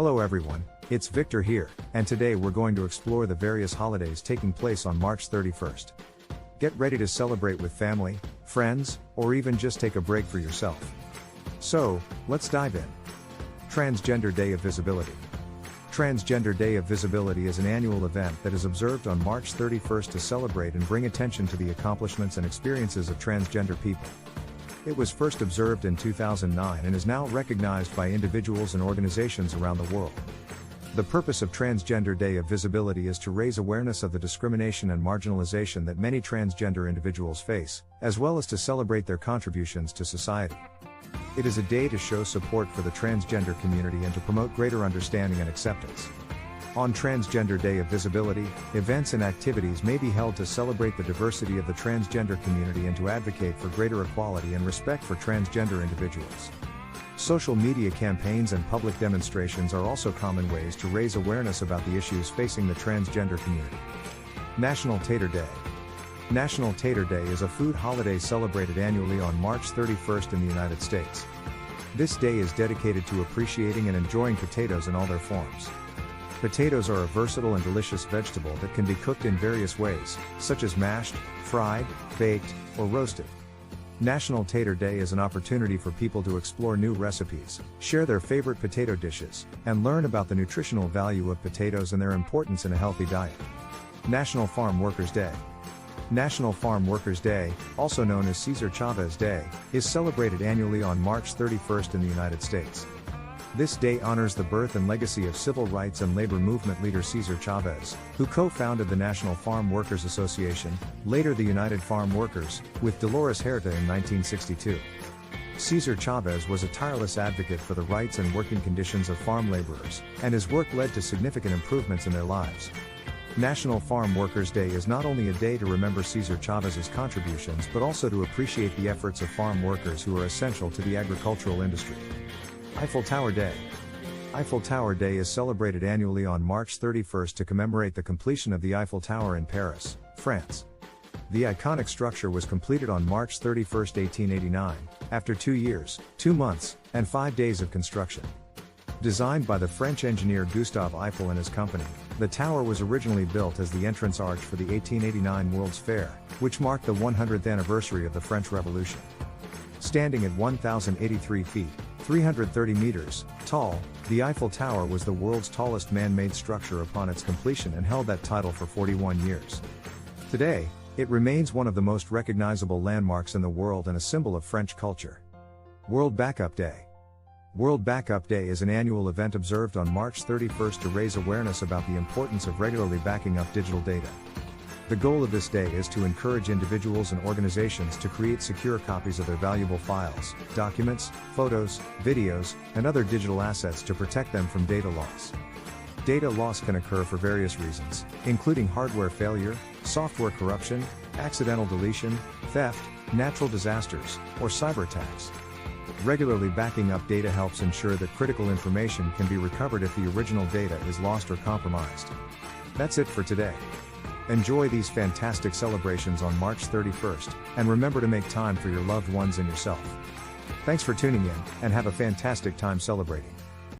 Hello everyone, it's Victor here, and today we're going to explore the various holidays taking place on March 31st. Get ready to celebrate with family, friends, or even just take a break for yourself. So, let's dive in. Transgender Day of Visibility. Transgender Day of Visibility is an annual event that is observed on March 31st to celebrate and bring attention to the accomplishments and experiences of transgender people. It was first observed in 2009 and is now recognized by individuals and organizations around the world. The purpose of Transgender Day of Visibility is to raise awareness of the discrimination and marginalization that many transgender individuals face, as well as to celebrate their contributions to society. It is a day to show support for the transgender community and to promote greater understanding and acceptance. On Transgender Day of Visibility, events and activities may be held to celebrate the diversity of the transgender community and to advocate for greater equality and respect for transgender individuals. Social media campaigns and public demonstrations are also common ways to raise awareness about the issues facing the transgender community. National Tater Day. National Tater Day is a food holiday celebrated annually on March 31st in the United States. This day is dedicated to appreciating and enjoying potatoes in all their forms. Potatoes are a versatile and delicious vegetable that can be cooked in various ways, such as mashed, fried, baked, or roasted. National Tater Day is an opportunity for people to explore new recipes, share their favorite potato dishes, and learn about the nutritional value of potatoes and their importance in a healthy diet. National Farm Workers Day. National Farm Workers Day, also known as Cesar Chavez Day, is celebrated annually on March 31st in the United States. This day honors the birth and legacy of civil rights and labor movement leader Cesar Chavez, who co-founded the National Farm Workers Association, later the United Farm Workers, with Dolores Huerta in 1962. Cesar Chavez was a tireless advocate for the rights and working conditions of farm laborers, and his work led to significant improvements in their lives. National Farm Workers Day is not only a day to remember Cesar Chavez's contributions but also to appreciate the efforts of farm workers who are essential to the agricultural industry. Eiffel Tower Day. Eiffel Tower Day is celebrated annually on March 31st to commemorate the completion of the Eiffel Tower in Paris, France. The iconic structure was completed on March 31, 1889, after 2 years, 2 months, and 5 days of construction. Designed by the French engineer Gustave Eiffel and his company, the tower was originally built as the entrance arch for the 1889 World's Fair, which marked the 100th anniversary of the French Revolution. Standing at 1,083 feet, 330 meters, tall, the Eiffel Tower was the world's tallest man-made structure upon its completion and held that title for 41 years. Today, it remains one of the most recognizable landmarks in the world and a symbol of French culture. World Backup Day. World Backup Day is an annual event observed on March 31st to raise awareness about the importance of regularly backing up digital data. The goal of this day is to encourage individuals and organizations to create secure copies of their valuable files, documents, photos, videos, and other digital assets to protect them from data loss. Data loss can occur for various reasons, including hardware failure, software corruption, accidental deletion, theft, natural disasters, or cyber attacks. Regularly backing up data helps ensure that critical information can be recovered if the original data is lost or compromised. That's it for today. Enjoy these fantastic celebrations on March 31st, and remember to make time for your loved ones and yourself. Thanks for tuning in, and have a fantastic time celebrating.